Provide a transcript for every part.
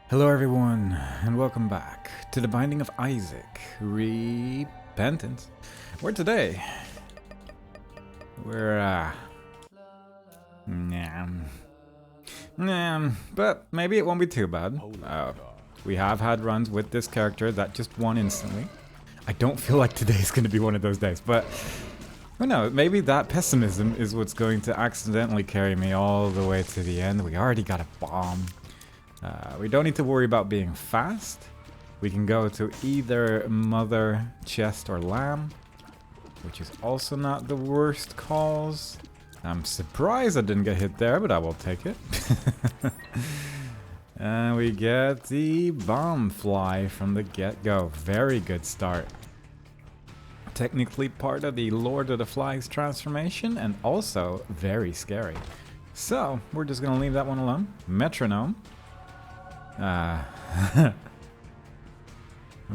Hello everyone, and welcome back to the Binding of Isaac, Repentance, where today, we're, but maybe it won't be too bad. We have had runs with this character that just won instantly. I don't feel like today's going to be one of those days, but who knows, maybe that pessimism is what's going to accidentally carry me all the way to the end. We already got a bomb. We don't need to worry about being fast. We can go to either mother, chest, or lamb, which is also not the worst calls. I'm surprised I didn't get hit there, but I will take it. And we get the bomb fly from the get-go. Very good start. Technically part of the Lord of the Flies transformation, and also very scary. So, we're just gonna leave that one alone. Metronome. I'm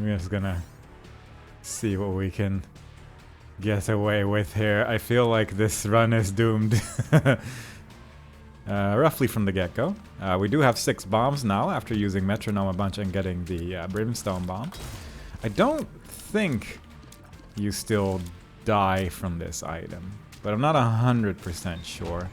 just gonna see what we can get away with here. I feel like this run is doomed. Roughly from the get-go. We do have 6 bombs now after using Metronome a bunch and getting the Brimstone bomb. I don't think you still die from this item, but I'm not 100% sure.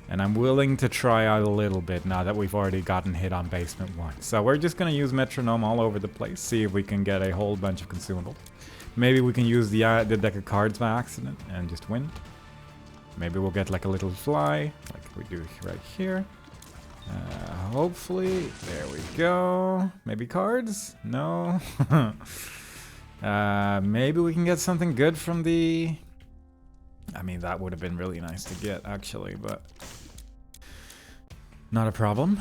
And I'm willing to try out a little bit now that we've already gotten hit on basement 1. So we're just going to use Metronome all over the place, see if we can get a whole bunch of consumables. Maybe we can use the deck of cards by accident and just win. Maybe we'll get like a little fly, like we do right here. Hopefully, there we go. Maybe cards? No. Maybe we can get something good from the... I mean, that would have been really nice to get, actually, but... not a problem.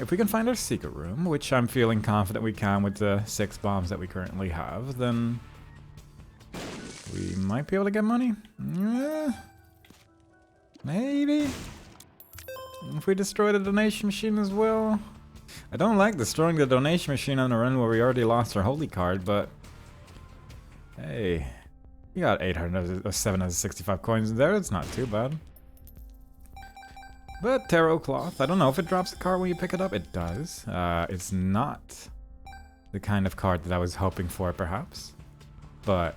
If we can find our secret room, which I'm feeling confident we can with the 6 bombs that we currently have, then... we might be able to get money? Yeah. Maybe? If we destroy the donation machine as well? I don't like destroying the donation machine on a run where we already lost our holy card, but... hey... you got 765 coins in there, it's not too bad. But Tarot Cloth, I don't know if it drops a card when you pick it up. It does. It's not the kind of card that I was hoping for, perhaps. But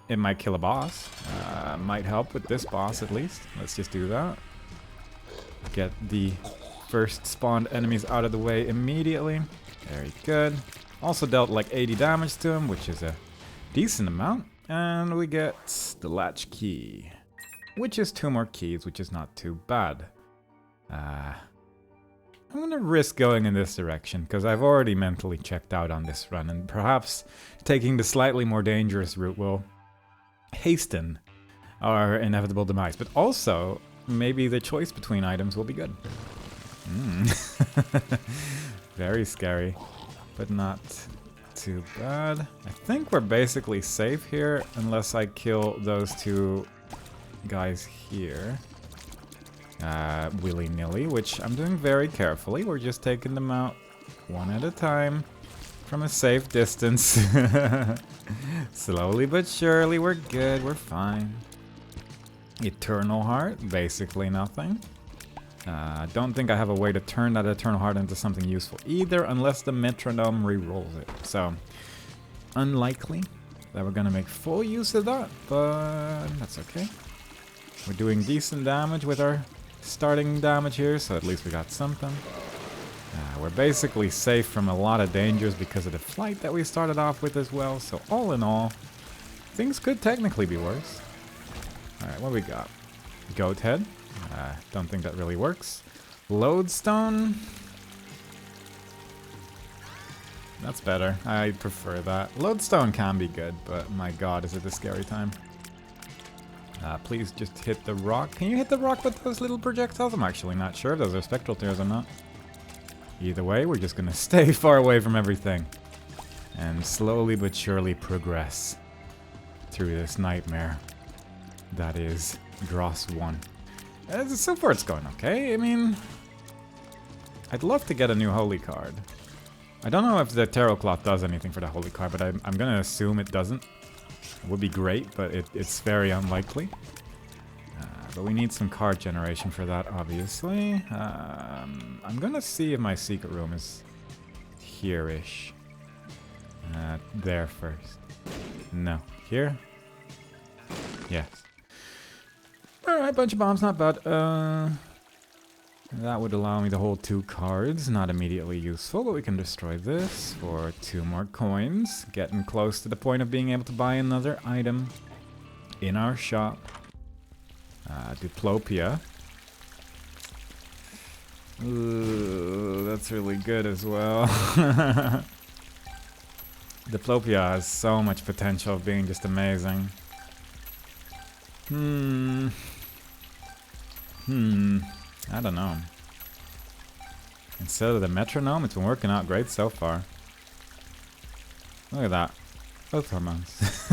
it might kill a boss. Might help with this boss, at least. Let's just do that. Get the first spawned enemies out of the way immediately. Very good. Also dealt like 80 damage to him, which is a decent amount. And we get the latch key, which is 2 more keys, which is not too bad. I'm gonna risk going in this direction, because I've already mentally checked out on this run, and perhaps taking the slightly more dangerous route will hasten our inevitable demise. But also, maybe the choice between items will be good. Very scary, but not too bad. I think we're basically safe here, unless I kill those 2 guys here. Willy-nilly, which I'm doing very carefully. We're just taking them out one at a time from a safe distance. Slowly but surely, we're good, we're fine. Eternal Heart, basically nothing. Don't think I have a way to turn that Eternal Heart into something useful either, unless the Metronome re-rolls it. So, unlikely that we're gonna make full use of that, but that's okay. We're doing decent damage with our starting damage here, so at least we got something. We're basically safe from a lot of dangers because of the flight that we started off with as well, so all in all, things could technically be worse. Alright, what do we got? Goat Head. Don't think that really works. Lodestone. That's better. I prefer that. Lodestone can be good, but my god, is it a scary time. Please just hit the rock. Can you hit the rock with those little projectiles? I'm actually not sure if those are spectral tears or not. Either way, we're just gonna stay far away from everything. And slowly but surely progress through this nightmare that is Dross 1. So far it's going okay. I mean, I'd love to get a new holy card. I don't know if the Tarot Cloth does anything for the holy card, but I'm gonna assume it doesn't. It would be great, but it's very unlikely. But we need some card generation for that, obviously. I'm gonna see if my secret room is here-ish. There first. No. Here? Yes. Alright, bunch of bombs, not bad. That would allow me to hold 2 cards. Not immediately useful, but we can destroy this for 2 more coins. Getting close to the point of being able to buy another item in our shop. Diplopia. Ooh, that's really good as well. Diplopia has so much potential of being just amazing. I don't know. Instead of the metronome, it's been working out great so far. Look at that. Both hormones.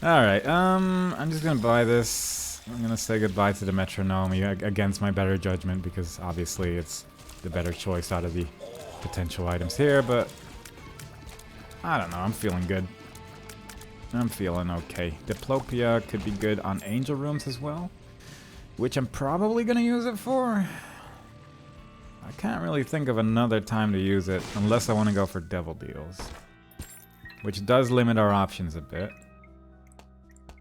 Alright, I'm just gonna buy this. I'm gonna say goodbye to the metronome against my better judgment, because obviously it's the better choice out of the potential items here, but I don't know, I'm feeling good. I'm feeling okay. Diplopia could be good on angel rooms as well, which I'm probably gonna use it for. I can't really think of another time to use it unless I want to go for devil deals, which does limit our options a bit,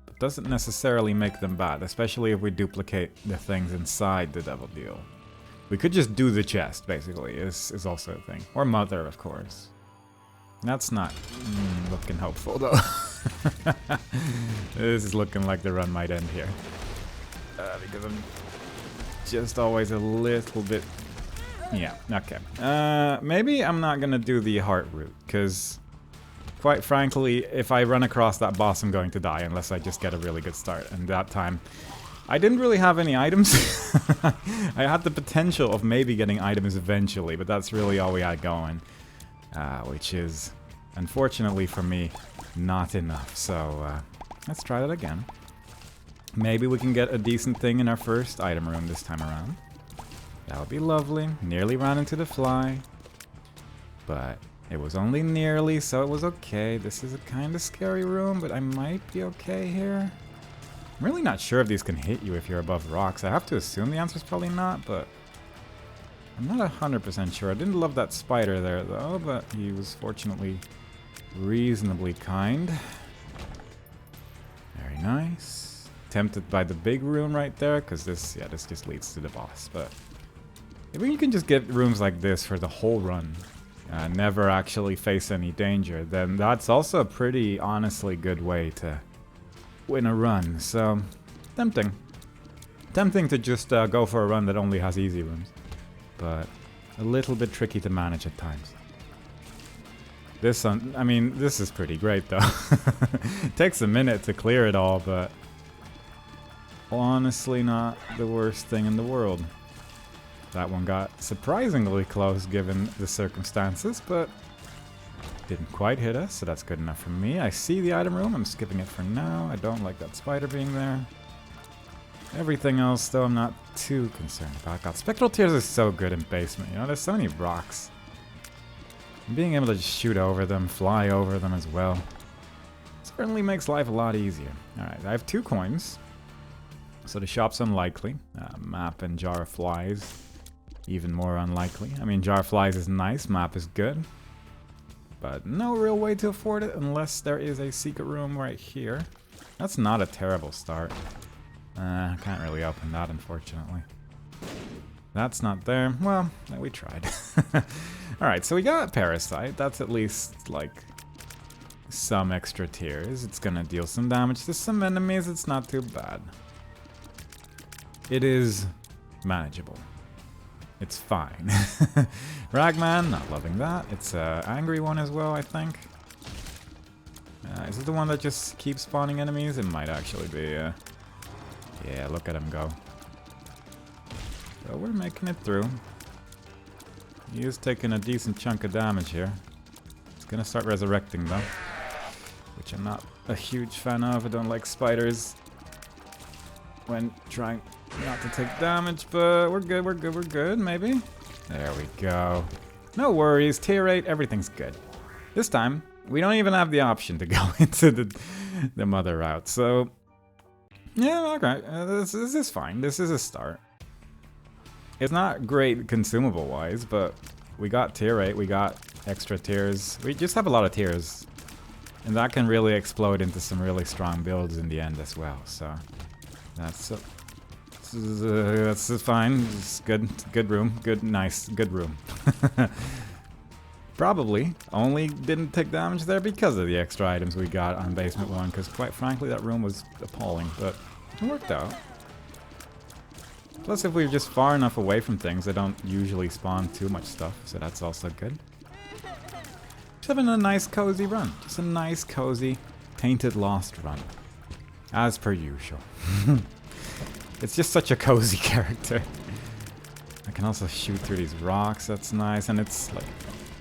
but doesn't necessarily make them bad, especially if we duplicate the things inside the devil deal. We could just do the chest, basically, is also a thing. Or mother, of course. That's not looking hopeful, though. This is looking like the run might end here. Because I'm just always a little bit... Yeah, okay. Maybe I'm not gonna do the heart route, because quite frankly, if I run across that boss, I'm going to die unless I just get a really good start. And that time, I didn't really have any items. I had the potential of maybe getting items eventually, but that's really all we had going. Which is, unfortunately for me, not enough. So, let's try that again. Maybe we can get a decent thing in our first item room this time around. That would be lovely. Nearly ran into the fly. But it was only nearly, so it was okay. This is a kind of scary room, but I might be okay here. I'm really not sure if these can hit you if you're above rocks. I have to assume the answer's probably not, but I'm not 100% sure. I didn't love that spider there, though, but he was fortunately reasonably kind. Very nice. Tempted by the big room right there, because this just leads to the boss, but if you can just get rooms like this for the whole run, never actually face any danger, then that's also a pretty honestly good way to win a run. So, tempting. Tempting to just go for a run that only has easy rooms, but a little bit tricky to manage at times. This one, I mean, this is pretty great though. It takes a minute to clear it all, but honestly not the worst thing in the world. That one got surprisingly close given the circumstances, but didn't quite hit us, so that's good enough for me. I see the item room, I'm skipping it for now. I don't like that spider being there. Everything else, though, I'm not too concerned about. God, Spectral Tears is so good in basement, you know, there's so many rocks. And being able to just shoot over them, fly over them as well, certainly makes life a lot easier. Alright, I have 2 coins, so the shop's unlikely. Map and Jar of Flies, even more unlikely. I mean, Jar of Flies is nice, map is good, but no real way to afford it unless there is a secret room right here. That's not a terrible start. Can't really open that, unfortunately. That's not there. Well, we tried. Alright, so we got Parasite. That's at least, like, some extra tears. It's gonna deal some damage to some enemies. It's not too bad. It is manageable. It's fine. Ragman, not loving that. It's an angry one as well, I think. Is it the one that just keeps spawning enemies? It might actually be, yeah, look at him go. So we're making it through. He is taking a decent chunk of damage here. It's gonna start resurrecting though, which I'm not a huge fan of. I don't like spiders when trying not to take damage, but we're good, we're good, we're good, maybe? There we go. No worries, tier 8, everything's good. This time, we don't even have the option to go into the mother route, so Yeah, okay. This is fine. This is a start. It's not great consumable-wise, but we got tier 8, we got extra tiers. We just have a lot of tiers. And that can really explode into some really strong builds in the end as well, so... That's fine. It's good room. Good room. Probably only didn't take damage there because of the extra items we got on basement 1, because quite frankly that room was appalling, but it worked out. Plus, if we're just far enough away from things, they don't usually spawn too much stuff, so that's also good. Just having a nice cozy run. Just a nice cozy Tainted Lost run. As per usual. It's just such a cozy character. I can also shoot through these rocks, that's nice, and it's like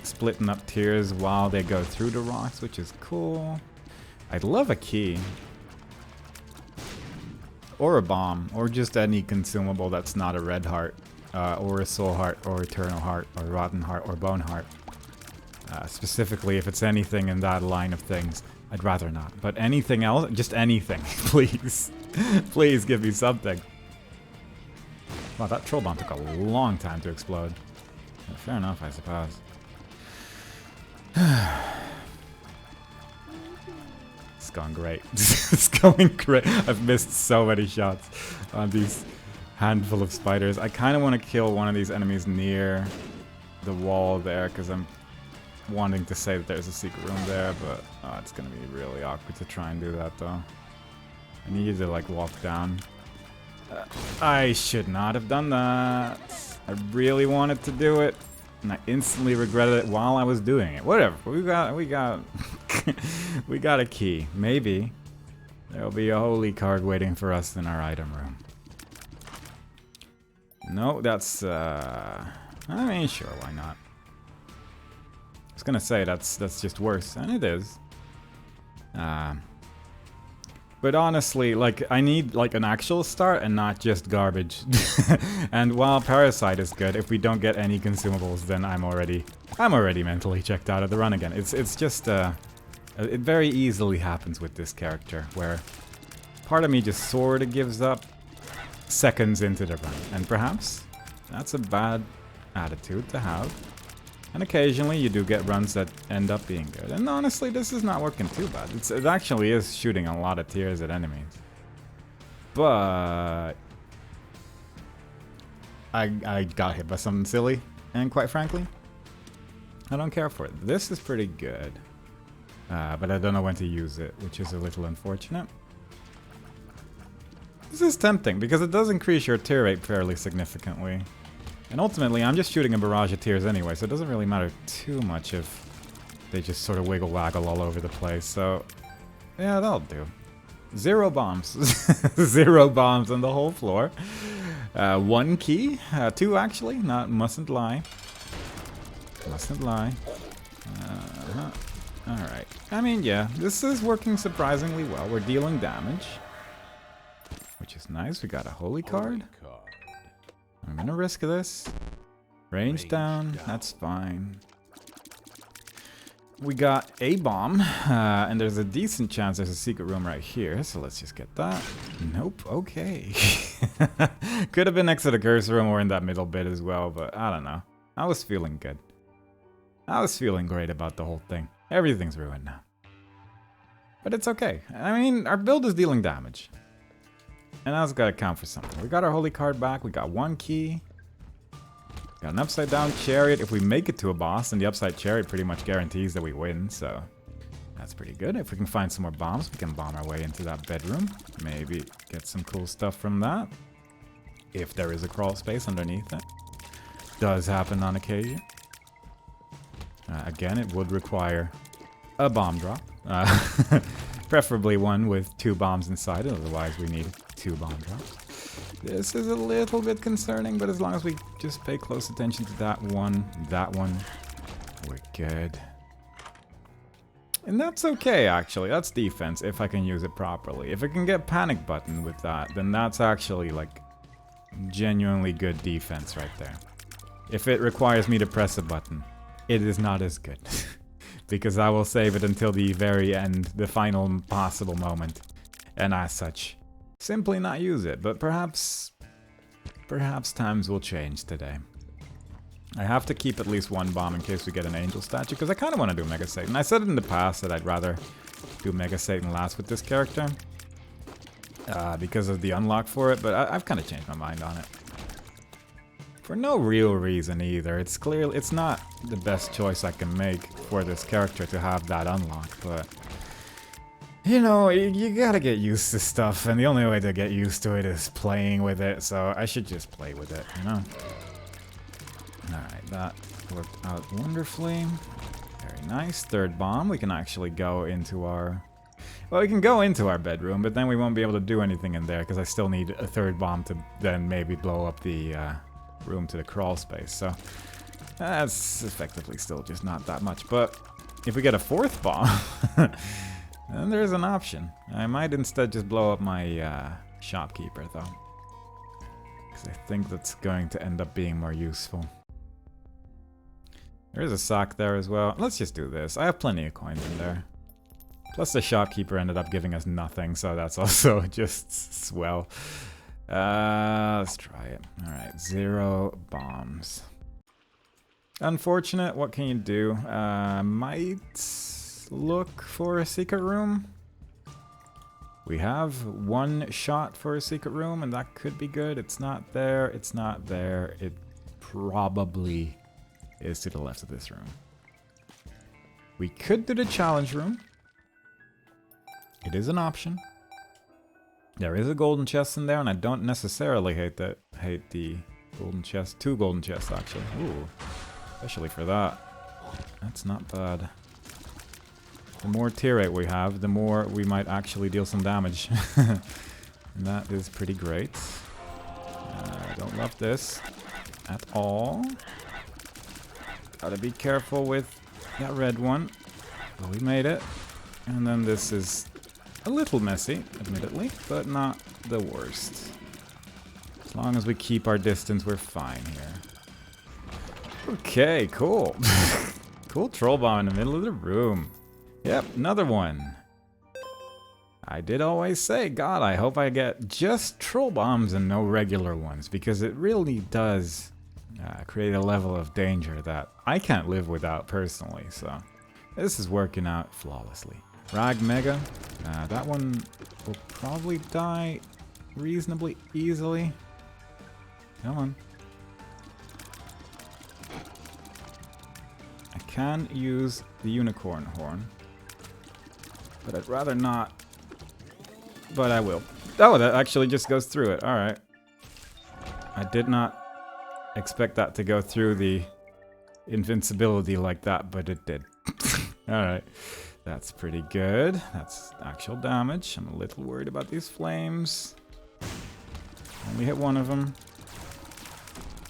splitting up tiers while they go through the rocks, which is cool. I'd love a key. Or a bomb, or just any consumable that's not a red heart, or a soul heart, or eternal heart, or rotten heart, or bone heart. Specifically, if it's anything in that line of things, I'd rather not. But anything else, just anything, please. Please give me something. Wow, that troll bomb took a long time to explode. Yeah, fair enough, I suppose. It's going great. It's going great. I've missed so many shots on these handful of spiders. I kind of want to kill one of these enemies near the wall there, because I'm wanting to say that there's a secret room there, but it's going to be really awkward to try and do that, though. I need to, like, walk down. I should not have done that. I really wanted to do it, and I instantly regretted it while I was doing it. Whatever. We got we got a key. Maybe there'll be a holy card waiting for us in our item room. No, that's I mean, sure, why not? I was gonna say that's just worse, and it is. But honestly, like, I need like an actual start and not just garbage. And while Parasite is good, if we don't get any consumables, then I'm already mentally checked out of the run again. It's just it very easily happens with this character, where part of me just sorta gives up seconds into the run, and perhaps that's a bad attitude to have. And occasionally you do get runs that end up being good. And honestly, this is not working too bad. It actually is shooting a lot of tiers at enemies. But I got hit by something silly. And quite frankly, I don't care for it. This is pretty good. But I don't know when to use it, which is a little unfortunate. This is tempting, because it does increase your tier rate fairly significantly. And ultimately, I'm just shooting a barrage of tiers anyway, so it doesn't really matter too much if they just sort of wiggle-waggle all over the place. So, yeah, that'll do. 0 bombs. 0 bombs on the whole floor. 1 key. 2, actually. Mustn't lie. Mustn't lie. Alright. I mean, yeah, this is working surprisingly well. We're dealing damage, which is nice. We got a holy card. I'm gonna risk this. Range down, that's fine. We got a bomb, and there's a decent chance there's a secret room right here, so let's just get that. Nope, okay. Could have been next to the cursor room or in that middle bit as well, but I don't know. I was feeling good. I was feeling great about the whole thing. Everything's ruined now. But it's okay. I mean, our build is dealing damage. And that's gotta count for something. We got our holy card back, we got 1 key. Got an upside down chariot. If we make it to a boss, then the upside chariot pretty much guarantees that we win, so that's pretty good. If we can find some more bombs, we can bomb our way into that bedroom. Maybe get some cool stuff from that. If there is a crawl space underneath it. Does happen on occasion. Again, it would require a bomb drop. Preferably one with 2 bombs inside it, otherwise we need 2 bomb drops. This is a little bit concerning, but as long as we just pay close attention to that one, we're good. And that's okay, actually. That's defense, if I can use it properly. If I can get panic button with that, then that's actually, like, genuinely good defense right there. If it requires me to press a button, it is not as good. Because I will save it until the very end, the final possible moment. And as such, simply not use it. But perhaps times will change today. I have to keep at least one bomb in case we get an angel statue, because I kind of want to do Mega Satan. I said it in the past that I'd rather do Mega Satan last with this character because of the unlock for it, but I've kind of changed my mind on it. For no real reason either. It's clearly, it's not the best choice I can make for this character to have that unlock, but you know, you gotta get used to stuff, and the only way to get used to it is playing with it, so I should just play with it, you know? Alright, that worked out wonderfully. Very nice. Third bomb. We can actually go into our... Well, we can go into our bedroom, but then we won't be able to do anything in there, because I still need a third bomb to then maybe blow up the room to the crawl space, so... That's effectively still just not that much, but if we get a fourth bomb... then there's an option. I might instead just blow up my shopkeeper, though. Because I think that's going to end up being more useful. There is a sock there as well. Let's just do this. I have plenty of coins in there. Plus the shopkeeper ended up giving us nothing, so that's also just swell. Let's try it. Alright, 0 bombs. Unfortunate, what can you do? Might look for a secret room. We have 1 shot for a secret room, and that could be good. It's not there, it's not there. It probably is to the left of this room. We could do the challenge room. It is an option. There is a golden chest in there, and I don't necessarily hate the golden chest. 2 golden chests, actually. Ooh, especially for that. That's not bad. The more tier rate we have, the more we might actually deal some damage. And that is pretty great. I don't love this at all. Gotta be careful with that red one. But we made it. And then this is a little messy, admittedly, but not the worst. As long as we keep our distance, we're fine here. Okay, cool. Cool troll bomb in the middle of the room. Yep, another one. I did always say, God, I hope I get just troll bombs and no regular ones, because it really does create a level of danger that I can't live without personally, so this is working out flawlessly. Rag Mega, that one will probably die reasonably easily. Come on. I can use the unicorn horn, but I'd rather not. But I will. Oh, that actually just goes through it. Alright. I did not expect that to go through the invincibility like that, but it did. Alright. That's pretty good. That's actual damage. I'm a little worried about these flames. Only hit one of them.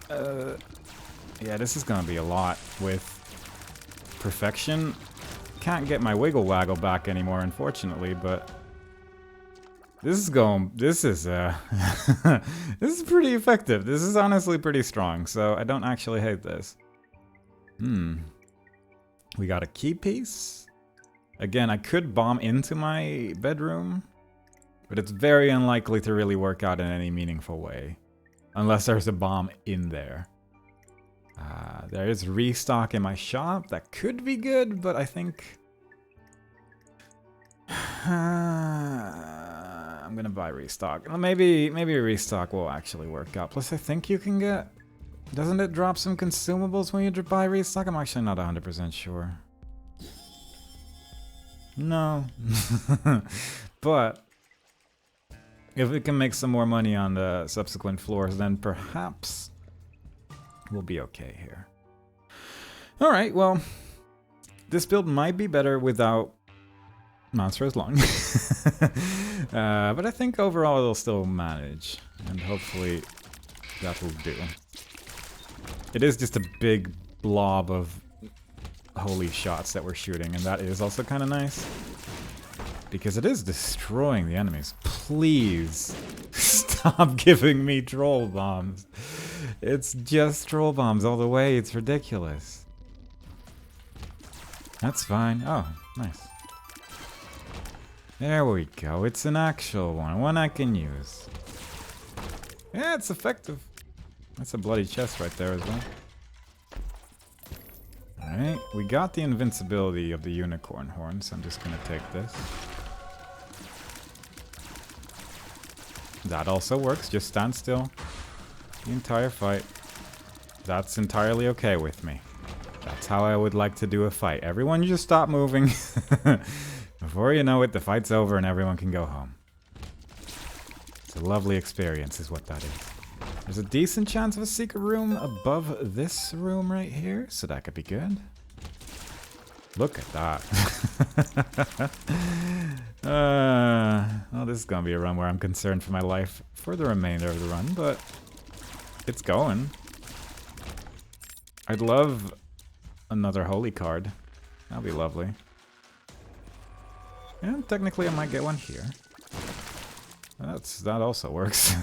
Yeah, this is gonna be a lot with perfection. Can't get my wiggle waggle back anymore, unfortunately, but this is this is pretty effective. This is honestly pretty strong, so I don't actually hate this. We got a key piece. Again, I could bomb into my bedroom, but it's very unlikely to really work out in any meaningful way. Unless there's a bomb in there. There is restock in my shop. That could be good, but I think... I'm gonna buy restock. Maybe restock will actually work out. Plus, I think you can get... Doesn't it drop some consumables when you buy restock? I'm actually not 100% sure. No. But if we can make some more money on the subsequent floors, then perhaps we'll be okay here. Alright, well, this build might be better without Monster as long. But I think overall it'll still manage, and hopefully that will do. It is just a big blob of holy shots that we're shooting, and that is also kind of nice. Because it is destroying the enemies. Please stop giving me troll bombs. It's just troll bombs all the way. It's ridiculous. That's fine. Oh, nice. There we go. It's an actual one. One I can use. Yeah, it's effective. That's a bloody chest right there as well. Alright, we got the invincibility of the unicorn horn, so I'm just gonna take this. That also works, just stand still the entire fight. That's entirely okay with me. That's how I would like to do a fight. Everyone just stop moving. Before you know it, the fight's over and everyone can go home. It's a lovely experience is what that is. There's a decent chance of a secret room above this room right here, so that could be good. Look at that. Well, this is gonna be a run where I'm concerned for my life for the remainder of the run, but it's going. I'd love another holy card. That'd be lovely. And technically I might get one here. That also works.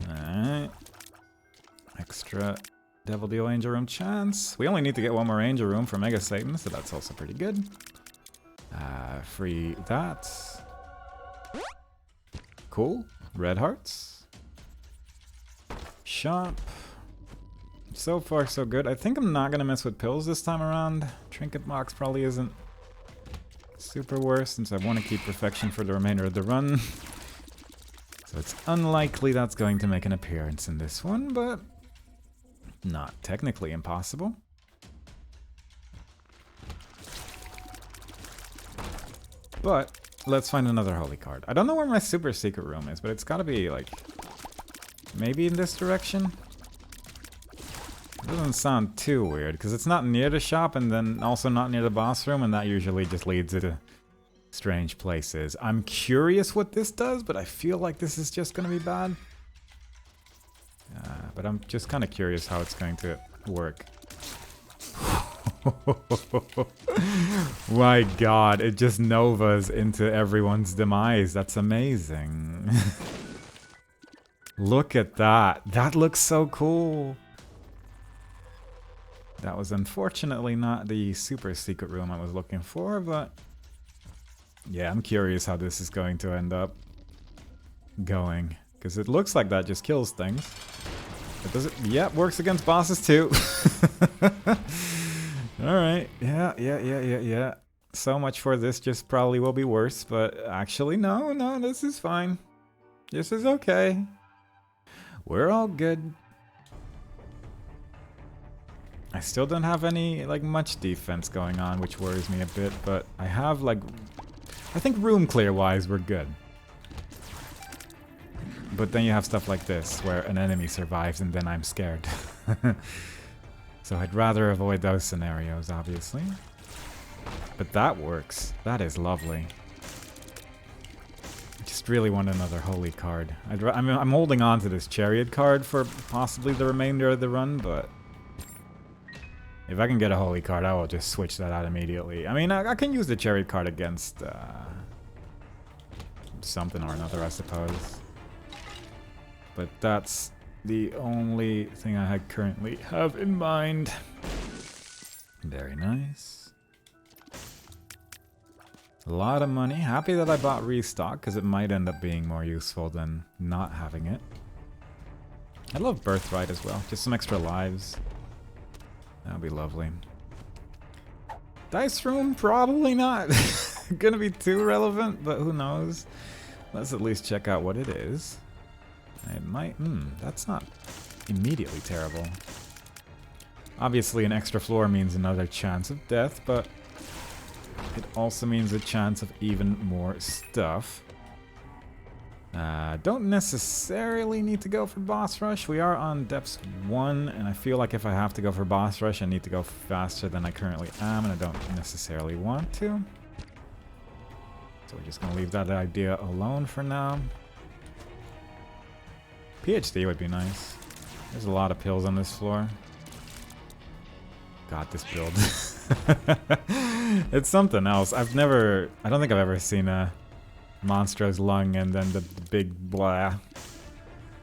Alright. Extra Devil Deal Angel Room chance. We only need to get one more Angel Room for Mega Satan, so that's also pretty good. Free that. Cool. Red hearts. Shop. So far, so good. I think I'm not gonna mess with pills this time around. Trinket box probably isn't super worse since I want to keep perfection for the remainder of the run. So it's unlikely that's going to make an appearance in this one, but not technically impossible. But let's find another holy card. I don't know where my super secret room is, but it's gotta be like maybe in this direction. It doesn't sound too weird because it's not near the shop and then also not near the boss room, and that usually just leads to strange places. I'm curious what this does, but I feel like this is just gonna be bad. But I'm just kind of curious how it's going to work. My god, it just novas into everyone's demise. That's amazing. Look at that. That looks so cool. That was unfortunately not the super secret room I was looking for, but yeah, I'm curious how this is going to end up going. Because it looks like that just kills things. But does it? Yeah, works against bosses too. Alright, yeah. So much for this, just probably will be worse, but actually no, this is fine. This is okay. We're all good. I still don't have any, like, much defense going on, which worries me a bit, but I have, like, I think room clear-wise, we're good. But then you have stuff like this, where an enemy survives and then I'm scared. So I'd rather avoid those scenarios, obviously. But that works. That is lovely. I just really want another holy card. I'm holding on to this chariot card for possibly the remainder of the run, but if I can get a holy card, I will just switch that out immediately. I mean, I can use the chariot card against something or another, I suppose. But that's the only thing I currently have in mind. Very nice. A lot of money. Happy that I bought restock, because it might end up being more useful than not having it. I love Birthright as well. Just some extra lives. That'll be lovely. Dice room? Probably not gonna be too relevant, but who knows. Let's at least check out what it is. It might... that's not immediately terrible. Obviously an extra floor means another chance of death, but it also means a chance of even more stuff. Don't necessarily need to go for boss rush. We are on depths 1, and I feel like if I have to go for boss rush, I need to go faster than I currently am, and I don't necessarily want to. So we're just going to leave that idea alone for now. PhD would be nice. There's a lot of pills on this floor. God, this build. It's something else. I don't think I've ever seen a Monstro's lung and then the big blah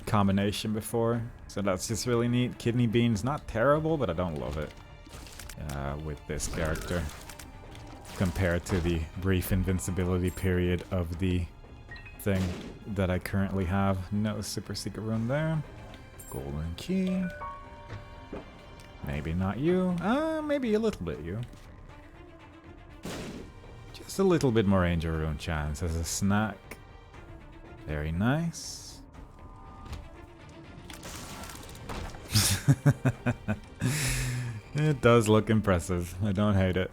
combination before. So that's just really neat. Kidney beans, not terrible, but I don't love it with this character. compared to the brief invincibility period of the thing that I currently have. No super secret room there. Golden key. Maybe not you. Maybe a little bit you. Just a little bit more angel rune chance as a snack. Very nice. It does look impressive. I don't hate it.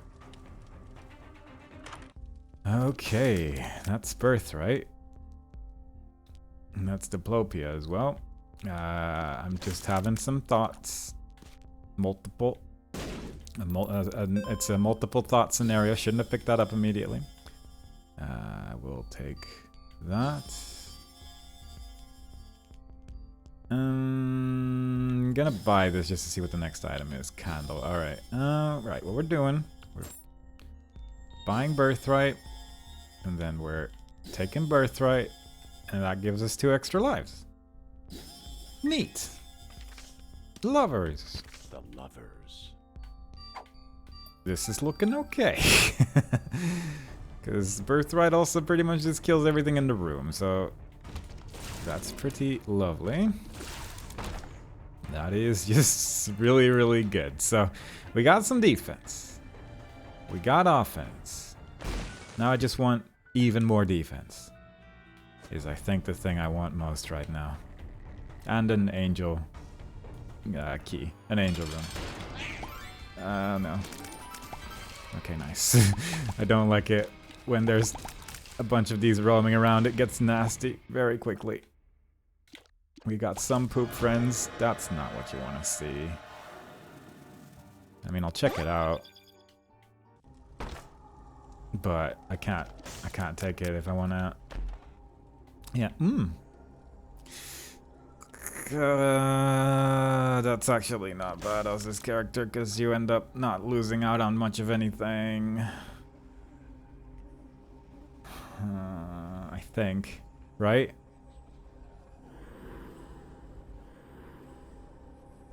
Okay, that's Birthright. And that's Diplopia as well. I'm just having some thoughts. Multiple. It's a multiple thought scenario. Shouldn't have picked that up immediately. We'll take that. I'm gonna buy this just to see what the next item is. Candle. Alright. Right, what we're doing. We're buying Birthright. And then we're taking Birthright. And that gives us 2 extra lives. Neat. Lovers. The lovers. This is looking okay. Because Birthright also pretty much just kills everything in the room. So that's pretty lovely. That is just really, really good. So we got some defense. We got offense. Now I just want even more defense. Is I think the thing I want most right now. And an angel key. An angel room. No. Okay, nice. I don't like it when there's a bunch of these roaming around. It gets nasty very quickly. We got some poop friends. That's not what you want to see. I mean, I'll check it out. But I can't take it if I want to. Yeah, that's actually not bad as this character, because you end up not losing out on much of anything. I think, right?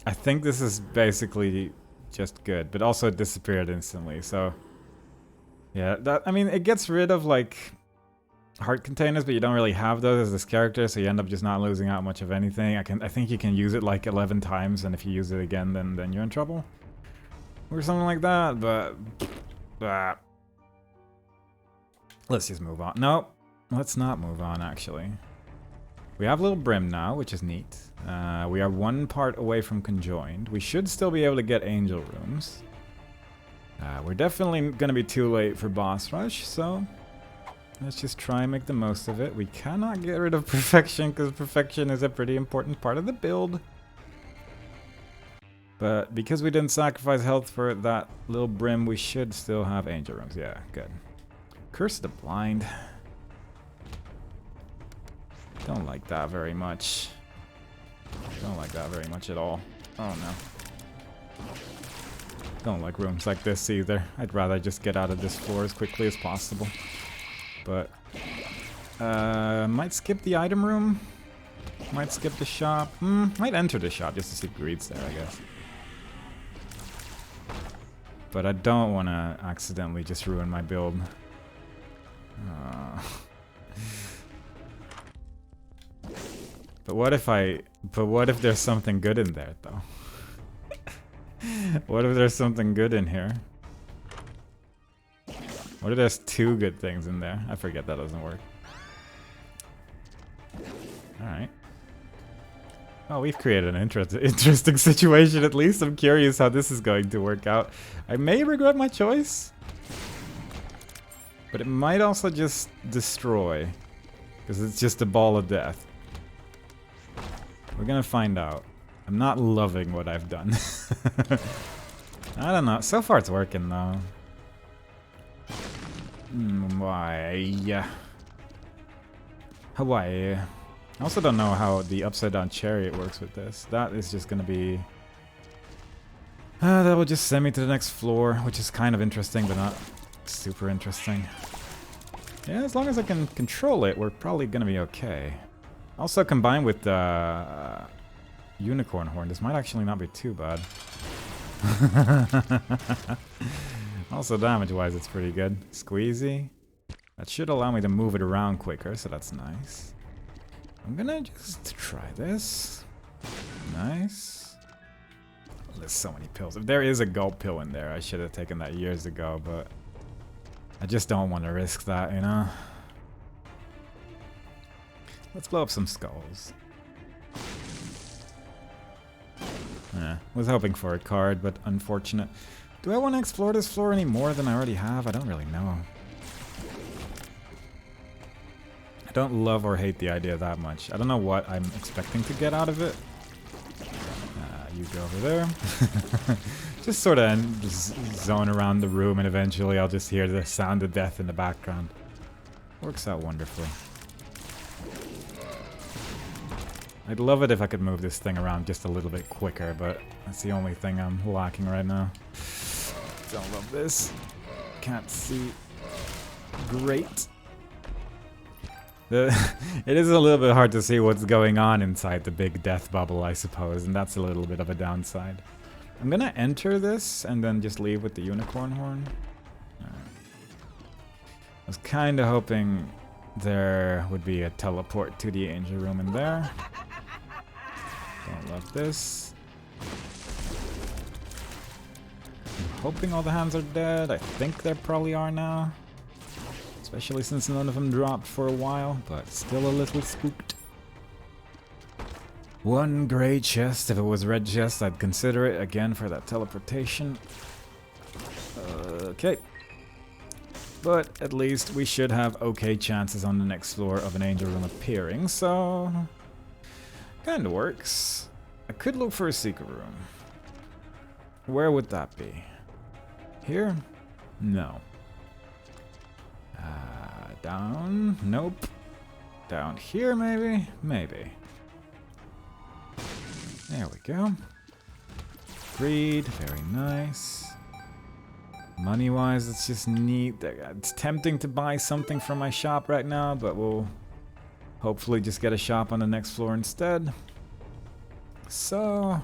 I think this is basically just good, but also it disappeared instantly, so yeah, that, I mean, it gets rid of like heart containers, but you don't really have those as this character, so you end up just not losing out much of anything. I think you can use it like 11 times, and if you use it again, then you're in trouble. Or something like that, but let's just move on. No, let's not move on, actually. We have Little Brim now, which is neat. We are 1 part away from Conjoined. We should still be able to get Angel Rooms. We're definitely gonna be too late for Boss Rush, so let's just try and make the most of it. We cannot get rid of Perfection, because Perfection is a pretty important part of the build. But because we didn't sacrifice health for that Little Brim, we should still have Angel Rooms. Yeah, good. Curse of the Blind. Don't like that very much. Don't like that very much at all. Oh no. Don't like rooms like this either. I'd rather just get out of this floor as quickly as possible. But might skip the item room. Might skip the shop. Might enter the shop just to see greeds there, I guess. But I don't want to accidentally just ruin my build. But what if there's something good in there, though? What if there's something good in here? What if there's 2 good things in there? I forget that doesn't work. Alright. Oh, we've created an interesting situation at least. I'm curious how this is going to work out. I may regret my choice. But it might also just destroy. Because it's just a ball of death. We're gonna find out. I'm not loving what I've done. I don't know. So far it's working though. Why? Hawaii. I also don't know how the upside down chariot works with this. That is just gonna be... that will just send me to the next floor, which is kind of interesting, but not super interesting. Yeah, as long as I can control it, we're probably gonna be okay. Also, combined with Unicorn Horn, this might actually not be too bad. Also damage-wise, it's pretty good. Squeezy. That should allow me to move it around quicker, so that's nice. I'm gonna just try this. Nice. There's so many pills. If there is a gulp pill in there, I should have taken that years ago, but I just don't want to risk that, you know? Let's blow up some skulls. Was hoping for a card, but unfortunate. Do I want to explore this floor any more than I already have? I don't really know. I don't love or hate the idea that much. I don't know what I'm expecting to get out of it. You go over there. Just sort of zone around the room, and eventually I'll just hear the sound of death in the background. Works out wonderfully. I'd love it if I could move this thing around just a little bit quicker, but that's the only thing I'm lacking right now. Don't love this. Can't see. Great. It is a little bit hard to see what's going on inside the big death bubble, I suppose, and that's a little bit of a downside. I'm gonna enter this and then just leave with the unicorn horn. I was kinda hoping there would be a teleport to the angel room in there. Don't love this. I'm hoping all the hands are dead. I think they probably are now. Especially since none of them dropped for a while, but still a little spooked. One gray chest. If it was red chest, I'd consider it again for that teleportation. Okay. But at least we should have okay chances on the next floor of an angel room appearing, so kinda works. I could look for a secret room. Where would that be? Here? No. Down? Nope. Down here, maybe? Maybe. There we go. Greed, very nice. Money-wise, it's just neat. It's tempting to buy something from my shop right now, but we'll hopefully just get a shop on the next floor instead. So,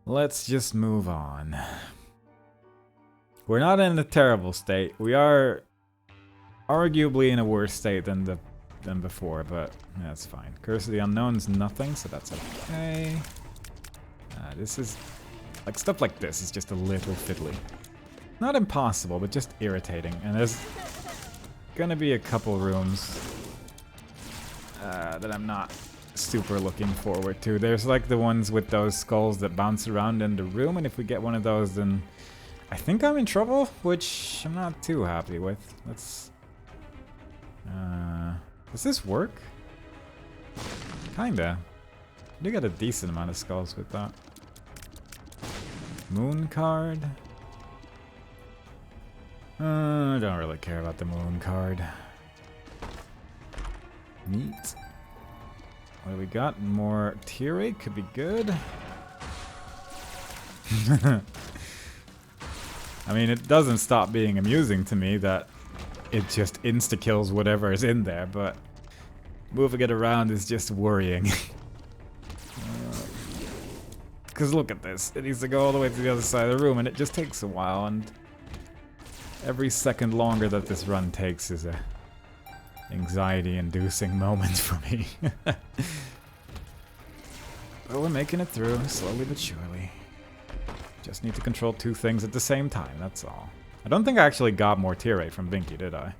let's just move on. We're not in a terrible state. We are arguably in a worse state than before, but that's fine. Curse of the Unknown is nothing, so that's okay. This is... like, stuff like this is just a little fiddly. Not impossible, but just irritating. And there's gonna be a couple rooms that I'm not super looking forward to. There's like the ones with those skulls that bounce around in the room, and if we get one of those, then I think I'm in trouble, which I'm not too happy with. Let's... does this work? Kinda. I do get a decent amount of skulls with that. Moon card. I don't really care about the moon card. Neat. What do we got? More tier 8 could be good. I mean, it doesn't stop being amusing to me that it just insta-kills whatever is in there, but moving it around is just worrying. Because look at this. It needs to go all the way to the other side of the room, and it just takes a while, and every second longer that this run takes is a anxiety-inducing moment for me. But we're making it through, slowly but surely. Just need to control two things at the same time, that's all. I don't think I actually got more tier 8 from Binky, did I?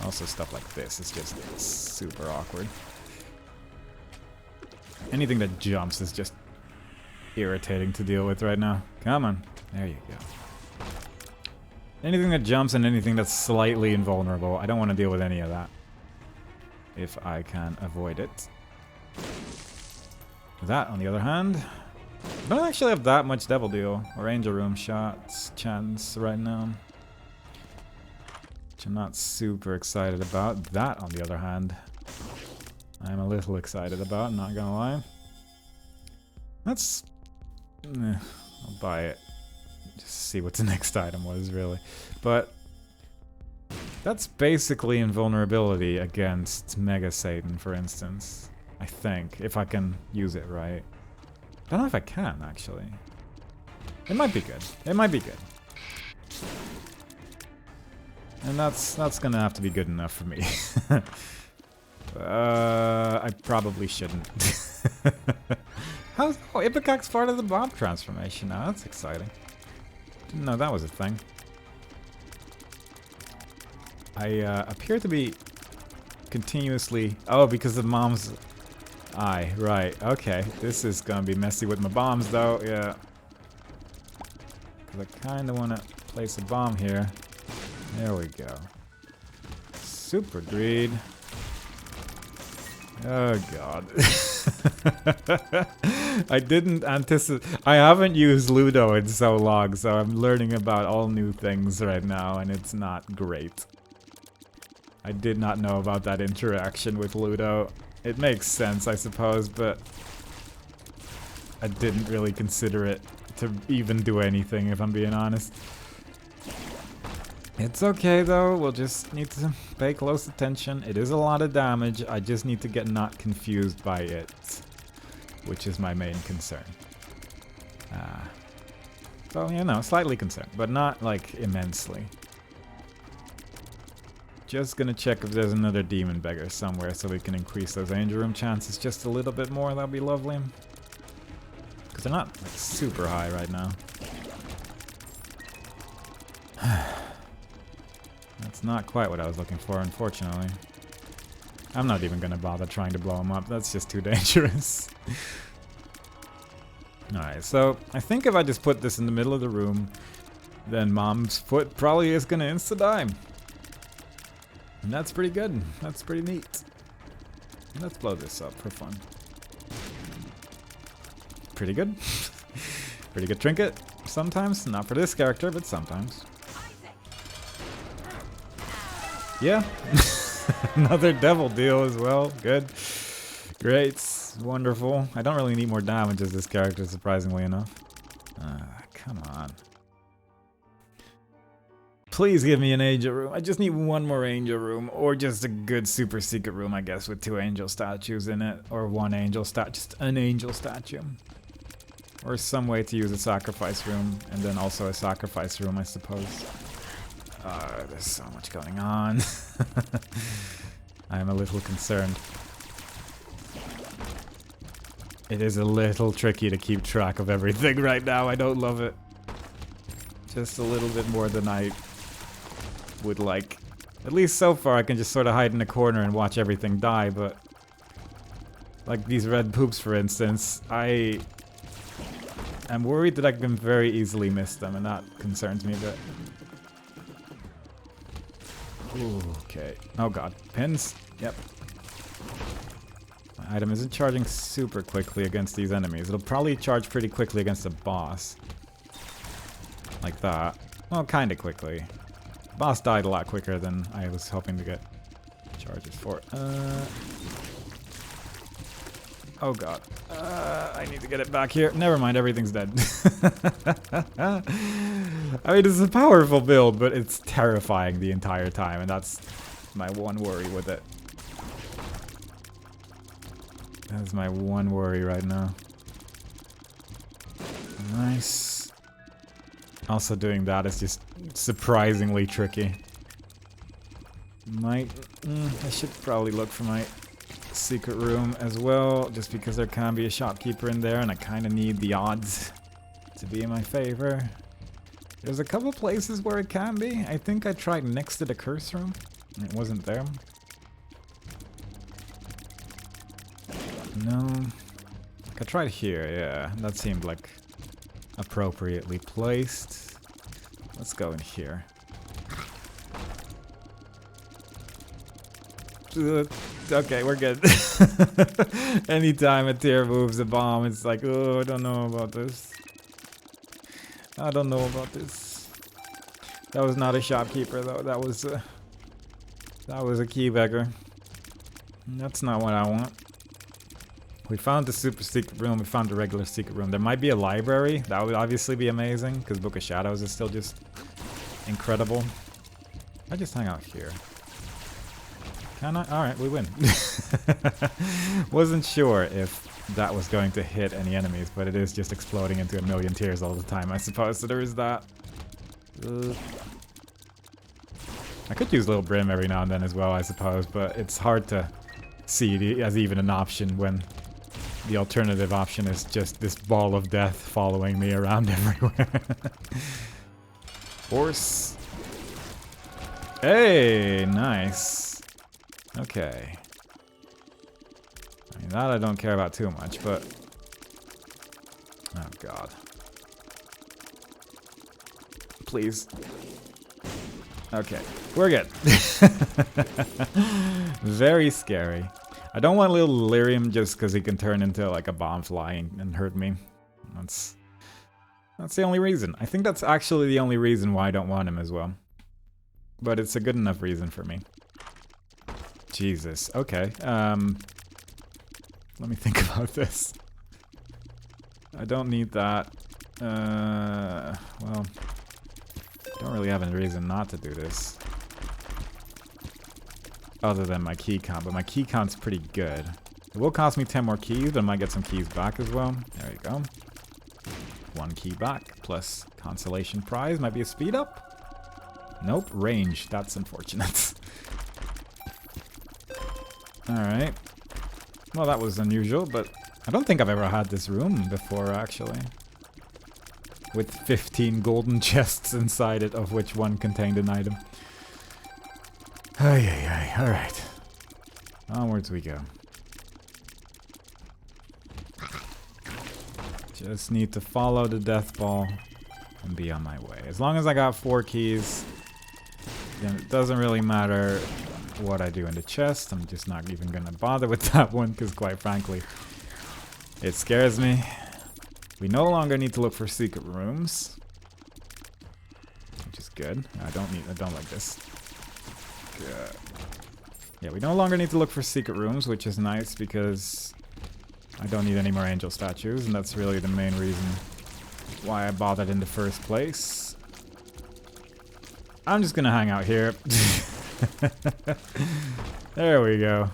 Also stuff like this is just super awkward. Anything that jumps is just irritating to deal with right now. Come on. There you go. Anything that jumps and anything that's slightly invulnerable, I don't want to deal with any of that. If I can avoid it. That, on the other hand, I don't actually have that much Devil Deal or Angel Room shots chance right now. Which I'm not super excited about. That, on the other hand, I'm a little excited about, not gonna lie. That's... I'll buy it. Just see what the next item was, really. But that's basically invulnerability against Mega Satan, for instance. I think, if I can use it right. I don't know if I can, actually. It might be good. It might be good. And that's gonna have to be good enough for me. I probably shouldn't. Oh, Ipecack's part of the bomb transformation now. That's exciting. Didn't know that was a thing. I appear to be continuously... Oh, because of Mom's eye. Right, okay. This is gonna be messy with my bombs, though. Yeah. Because I kind of want to place a bomb here. There we go. Super greed. Oh god. I didn't anticipate. I haven't used Ludo in so long, so I'm learning about all new things right now, and it's not great. I did not know about that interaction with Ludo. It makes sense, I suppose, but I didn't really consider it to even do anything, if I'm being honest. It's okay though, we'll just need to pay close attention. It is a lot of damage, I just need to get not confused by it, which is my main concern. So, you know, slightly concerned, but not like immensely. Just gonna check if there's another demon beggar somewhere so we can increase those angel room chances just a little bit more, that'd be lovely. Because they're not like super high right now. That's not quite what I was looking for, unfortunately. I'm not even gonna bother trying to blow him up, that's just too dangerous. Alright, so I think if I just put this in the middle of the room, then Mom's foot probably is gonna insta-die. And that's pretty good, that's pretty neat. Let's blow this up for fun. Pretty good. Pretty good trinket, sometimes. Not for this character, but sometimes. Yeah, another devil deal as well. Good, great, wonderful. I don't really need more damage as this character, surprisingly enough. Come on. Please give me an angel room. I just need one more angel room, or just a good super secret room, I guess, with 2 angel statues in it, or 1 angel just an angel statue. Or some way to use a sacrifice room, and then also a sacrifice room, I suppose. There's so much going on. I am a little concerned. It is a little tricky to keep track of everything right now. I don't love it. Just a little bit more than I would like. At least so far I can just sort of hide in a corner and watch everything die, but... Like these red poops, for instance, I'm worried that I can very easily miss them, and that concerns me a bit. Ooh, okay. Oh god. Pins? Yep. My item isn't charging super quickly against these enemies. It'll probably charge pretty quickly against a boss. Like that. Well, kinda quickly. Boss died a lot quicker than I was hoping to get charges for. Oh god. I need to get it back here. Never mind, everything's dead. I mean, it's a powerful build, but it's terrifying the entire time, and that's my one worry with it. That's my one worry right now. Nice. Also doing that is just surprisingly tricky. I should probably look for my secret room as well, just because there can be a shopkeeper in there and I kind of need the odds to be in my favor. There's a couple places where it can be. I think I tried next to the curse room and it wasn't there. No. I tried here, yeah. That seemed like appropriately placed. Let's go in here. Okay, we're good. Anytime a tier moves a bomb, it's like, oh, I don't know about this. I don't know about this. That was not a shopkeeper, though. That was a key beggar. That's not what I want. We found the super secret room. We found the regular secret room. There might be a library. That would obviously be amazing, because Book of Shadows is still just incredible. I just hang out here. Can I? Alright, we win. Wasn't sure if that was going to hit any enemies, but it is just exploding into a million tears all the time, I suppose, so there is that. I could use Little Brim every now and then as well, I suppose, but it's hard to see it as even an option when the alternative option is just this ball of death following me around everywhere. Horse. Hey, nice. Okay. I mean, that I don't care about too much, but... Oh, God. Please. Okay, we're good. Very scary. I don't want little Lyrium just because he can turn into like a bomb flying and hurt me. That's the only reason. I think that's actually the only reason why I don't want him as well. But it's a good enough reason for me. Jesus. Okay. Let me think about this. I don't need that. Well, I don't really have any reason not to do this. Other than my key count, but my key count's pretty good. It will cost me 10 more keys, but I might get some keys back as well. There you go. 1 key back, plus consolation prize. Might be a speed up? Nope, range. That's unfortunate. Alright. Well, that was unusual, but I don't think I've ever had this room before, actually. With 15 golden chests inside it, of which one contained an item. Ay, ay, ay. Alright. Onwards we go. Just need to follow the death ball and be on my way. As long as I got 4 keys, then it doesn't really matter what I do in the chest. I'm just not even gonna bother with that one, because quite frankly, it scares me. We no longer need to look for secret rooms, which is good. I don't like this. Good. Yeah, we no longer need to look for secret rooms, which is nice because I don't need any more angel statues, and that's really the main reason why I bothered in the first place. I'm just gonna hang out here. There we go.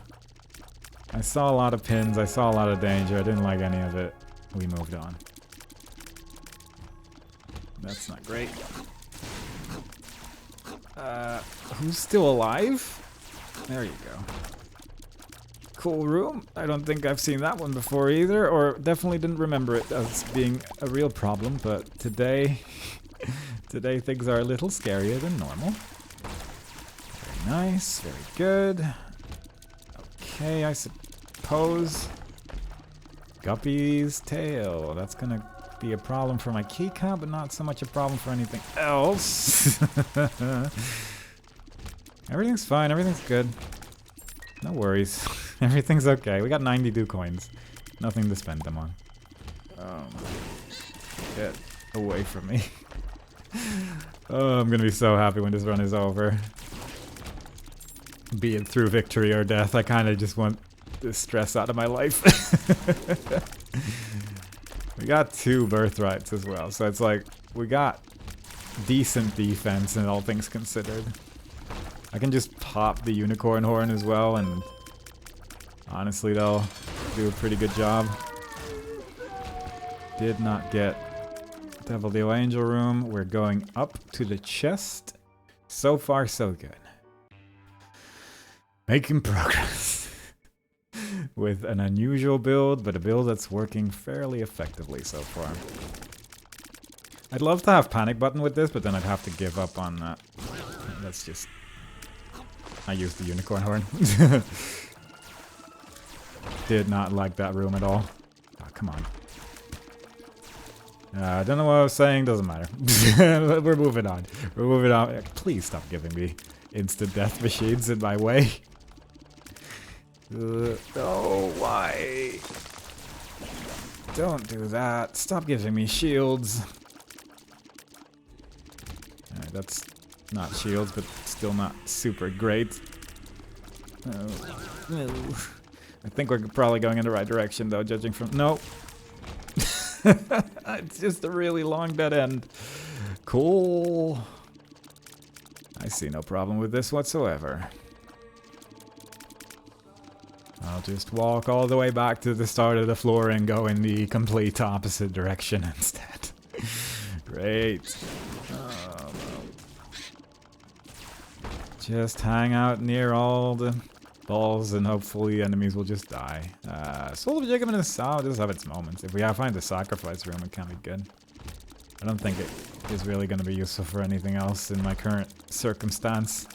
I saw a lot of pins, I saw a lot of danger, I didn't like any of it. We moved on. That's not great. Who's still alive? There you go. Cool room. I don't think I've seen that one before either, or definitely didn't remember it as being a real problem, but today... today things are a little scarier than normal. Very nice, very good. Okay, I suppose... Guppy's tail. That's gonna be a problem for my key count, but not so much a problem for anything else. Everything's fine, everything's good. No worries. Everything's okay. We got 92 coins. Nothing to spend them on. Get away from me. Oh, I'm gonna be so happy when this run is over. Be it through victory or death, I kinda just want the stress out of my life. We got 2 birthrights as well, so it's like we got decent defense in all things considered. I can just pop the unicorn horn as well, and honestly they'll do a pretty good job. Did not get Devil Deal Angel room. We're going up to the chest. So far so good. Making progress. With an unusual build, but a build that's working fairly effectively so far. I'd love to have panic button with this, but then I'd have to give up on that. That's just... I used the unicorn horn. Did not like that room at all. Oh, come on. I don't know what I was saying, doesn't matter. We're moving on. We're moving on. Please stop giving me instant death machines in my way. Oh, why? Don't do that. Stop giving me shields. Alright, that's not shields, but still not super great. Oh. I think we're probably going in the right direction, though, judging from... No. It's just a really long dead end. Cool. I see no problem with this whatsoever. I'll just walk all the way back to the start of the floor and go in the complete opposite direction instead. Great. Just hang out near all the balls and hopefully enemies will just die. Soul of Jacobin is solid, does have its moments. If we find the sacrifice room, it can be good. I don't think it is really going to be useful for anything else in my current circumstance.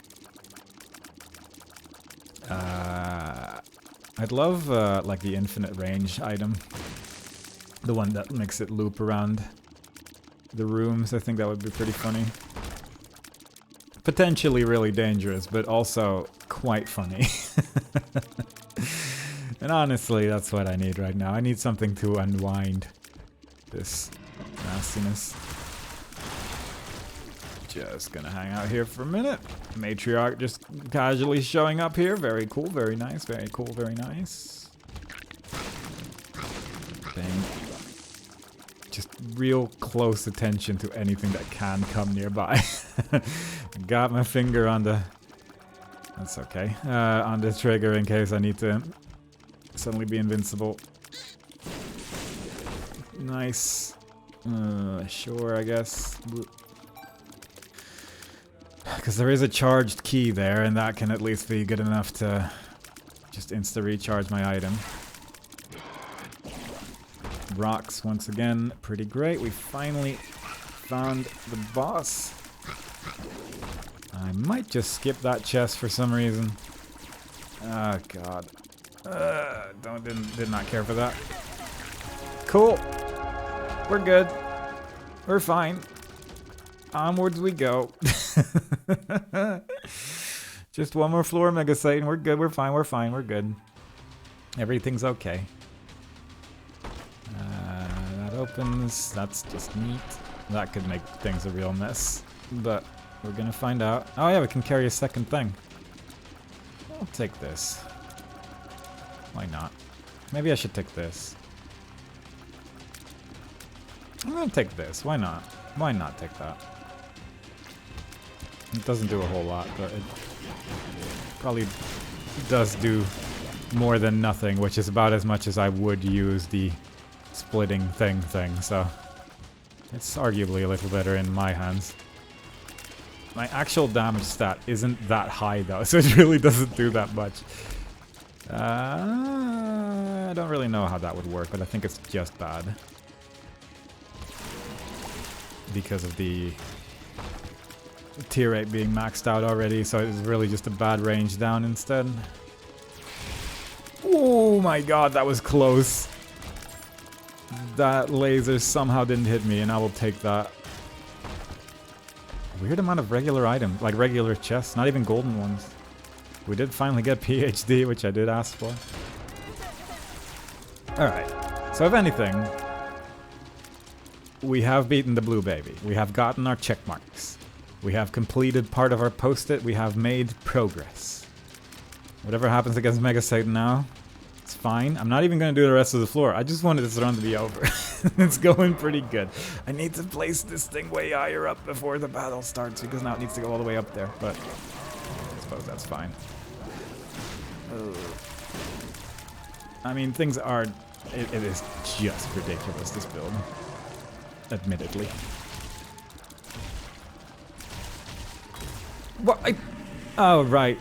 I'd love like the infinite range item. The one that makes it loop around the rooms. I think that would be pretty funny. Potentially really dangerous, but also quite funny. And honestly, that's what I need right now. I need something to unwind this nastiness. Just gonna hang out here for a minute. Matriarch just casually showing up here. Very cool, very nice, very cool, very nice. Paying just real close attention to anything that can come nearby. Got my finger on the... That's okay. On the trigger in case I need to suddenly be invincible. Nice. Sure, I guess. Because there is a charged key there, and that can at least be good enough to just insta-recharge my item. Rocks, once again, pretty great. We finally found the boss. I might just skip that chest for some reason. Oh, God. Did not care for that. Cool. We're good. We're fine. Onwards we go. Just one more floor, Mega Satan. We're good. We're fine. We're fine. We're good. Everything's okay. That opens. That's just neat. That could make things a real mess. But we're gonna find out. Oh yeah, we can carry a second thing. I'll take this. Why not? Maybe I should take this. I'm gonna take this. Why not? Why not take that? It doesn't do a whole lot, but it probably does do more than nothing, which is about as much as I would use the splitting thing, so it's arguably a little better in my hands. My actual damage stat isn't that high though, so it really doesn't do that much. I don't really know how that would work, but I think it's just bad. Because of the tier 8 being maxed out already, so it's really just a bad range down instead. Oh my god, that was close. That laser somehow didn't hit me, and I will take that. Weird amount of regular items, like regular chests, not even golden ones. We did finally get PhD, which I did ask for. Alright, so if anything, we have beaten the blue baby. We have gotten our check marks. We have completed part of our post-it. We have made progress. Whatever happens against Mega Satan now, it's fine. I'm not even going to do the rest of the floor. I just wanted this run to be over. It's going pretty good. I need to place this thing way higher up before the battle starts, because now it needs to go all the way up there, but I suppose that's fine. I mean, things are... It is just ridiculous, this build. Admittedly. What? Oh, right.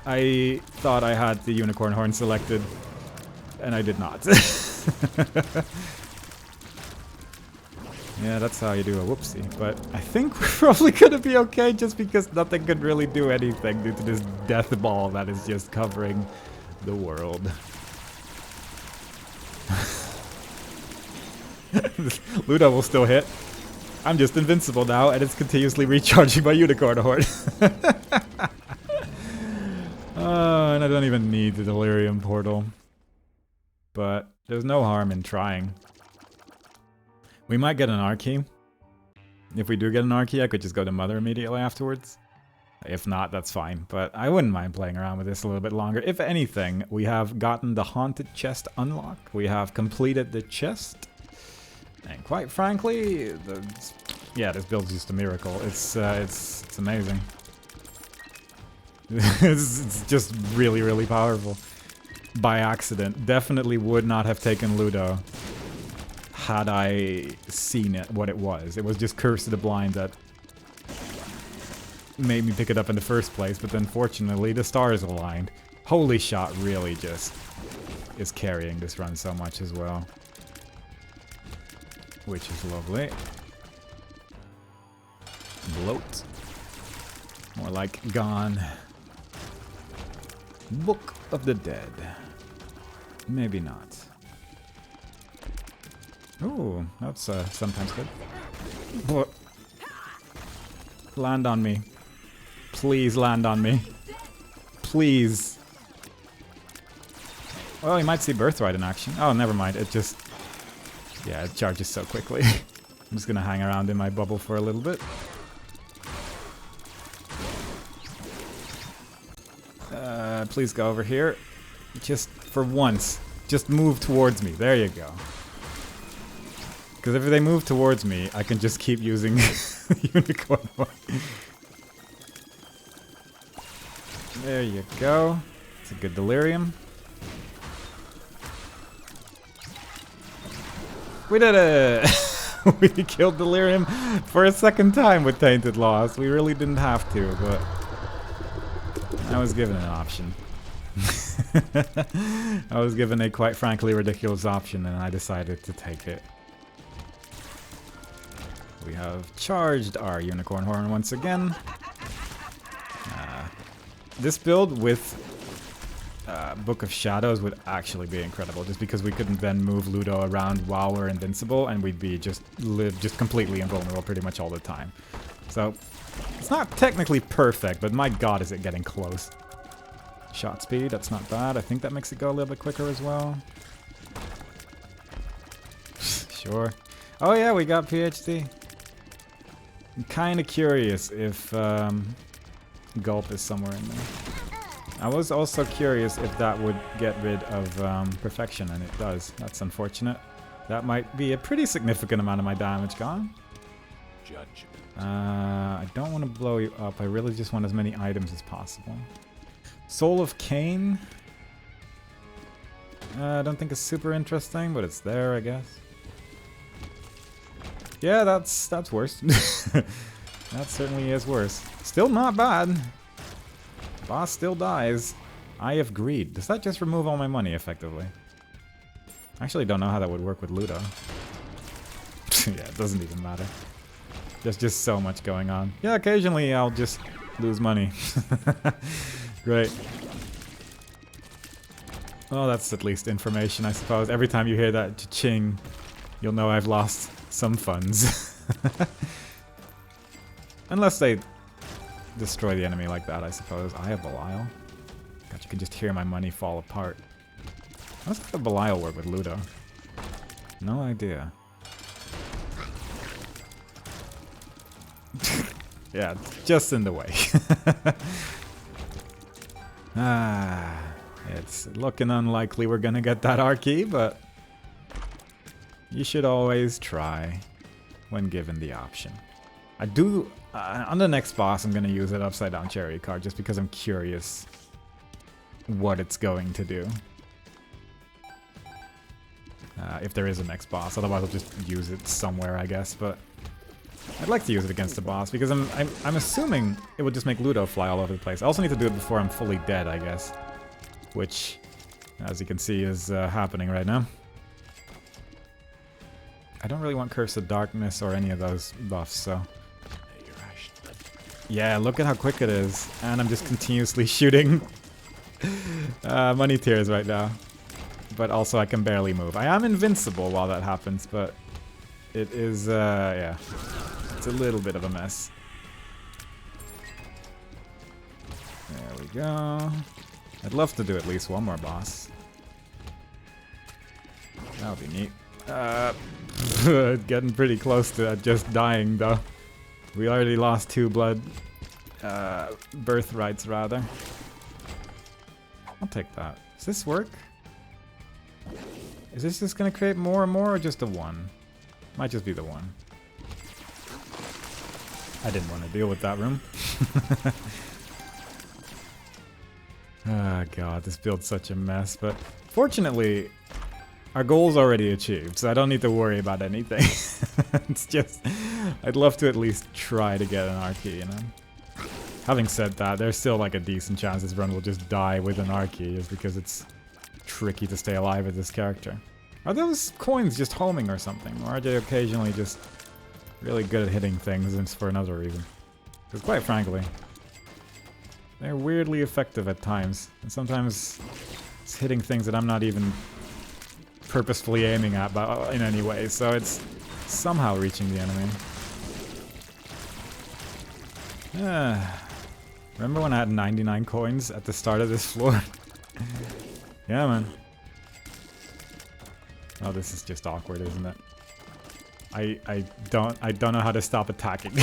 I thought I had the unicorn horn selected, and I did not. Yeah, that's how you do a whoopsie. But I think we're probably gonna be okay, just because nothing could really do anything due to this death ball that is just covering the world. Ludo will still hit. I'm just invincible now, and it's continuously recharging my unicorn horn. And I don't even need the delirium portal. But there's no harm in trying. We might get an R key. If we do get an R key, I could just go to Mother immediately afterwards. If not, that's fine. But I wouldn't mind playing around with this a little bit longer. If anything, we have gotten the Haunted Chest unlock. We have completed the chest. And quite frankly, yeah, this build's just a miracle. It's amazing. It's just really, really powerful. By accident. Definitely would not have taken Ludo had I seen it, what it was. It was just Curse of the Blind that made me pick it up in the first place, but then fortunately the stars aligned. Holy Shot really just is carrying this run so much as well. Which is lovely. Bloat. More like gone. Book of the Dead. Maybe not. Ooh, that's sometimes good. But land on me. Please land on me. Please. Well, you might see Birthright in action. Oh, never mind. It just... yeah, it charges so quickly. I'm just gonna hang around in my bubble for a little bit. Please go over here. Just for once. Just move towards me. There you go. Because if they move towards me, I can just keep using unicorn horn. There you go. It's a good delirium. We did it! We killed delirium for a second time with Tainted Lost. We really didn't have to, but I was given an option. I was given a quite frankly ridiculous option and I decided to take it. We have charged our unicorn horn once again. This build with Book of Shadows would actually be incredible, just because we couldn't then move Ludo around while we're invincible, and we'd be just completely invulnerable pretty much all the time. So it's not technically perfect, but my god is it getting close. Shot speed, that's not bad. I think that makes it go a little bit quicker as well. Sure. Oh yeah, we got PhD. I'm kind of curious if Gulp is somewhere in there. I was also curious if that would get rid of Perfection, and it does. That's unfortunate. That might be a pretty significant amount of my damage gone. I don't want to blow you up. I really just want as many items as possible. Soul of Cain. I don't think it's super interesting, but it's there, I guess. Yeah, that's worse. That certainly is worse. Still not bad. Boss still dies. Eye of Greed. Does that just remove all my money, effectively? I actually don't know how that would work with Ludo. Yeah, it doesn't even matter. There's just so much going on. Yeah, occasionally I'll just lose money. Great. Well, that's at least information, I suppose. Every time you hear that cha-ching, you'll know I've lost some funds. Unless they destroy the enemy like that, I suppose. I have Belial. God, you can just hear my money fall apart. How does the Belial work with Ludo? No idea. Yeah, just in the way. It's looking unlikely we're gonna get that R key, but you should always try when given the option. I do, on the next boss, I'm gonna use that upside down cherry card just because I'm curious what it's going to do. If there is a next boss, otherwise I'll just use it somewhere, I guess, but I'd like to use it against the boss because I'm assuming it would just make Ludo fly all over the place. I also need to do it before I'm fully dead, I guess, which, as you can see, is happening right now. I don't really want Curse of Darkness or any of those buffs, so... Yeah, look at how quick it is. And I'm just continuously shooting money tears right now. But also I can barely move. I am invincible while that happens, but it is, yeah. It's a little bit of a mess. There we go. I'd love to do at least one more boss. That would be neat. Getting pretty close to just dying, though. We already lost 2 blood. Birthrights, rather. I'll take that. Does this work? Is this just gonna create more and more, or just a 1? Might just be the 1. I didn't want to deal with that room. Ah, god, this build's such a mess, but fortunately, our goal's already achieved, so I don't need to worry about anything. It's just, I'd love to at least try to get an R key, you know? Having said that, there's still like a decent chance this run will just die with an Archie, just because it's tricky to stay alive with this character. Are those coins just homing or something? Or are they occasionally just really good at hitting things and for another reason? Because quite frankly, they're weirdly effective at times. And sometimes it's hitting things that I'm not even purposefully aiming at in any way. So it's somehow reaching the enemy. Remember when I had 99 coins at the start of this floor? Yeah, man. Oh, this is just awkward, isn't it? I don't know how to stop attacking.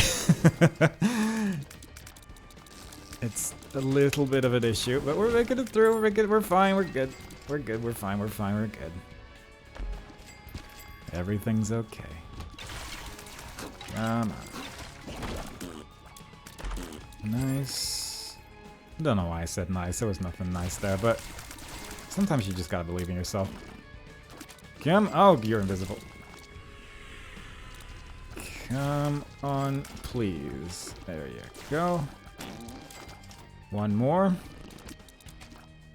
It's a little bit of an issue, but we're making it through. We're fine. We're good. We're good. We're fine. We're fine. We're good. Everything's okay. Come on. Nice. Don't know why I said nice. There was nothing nice there, but sometimes you just gotta believe in yourself. Come. Oh, you're invisible. Come on, please. There you go. One more.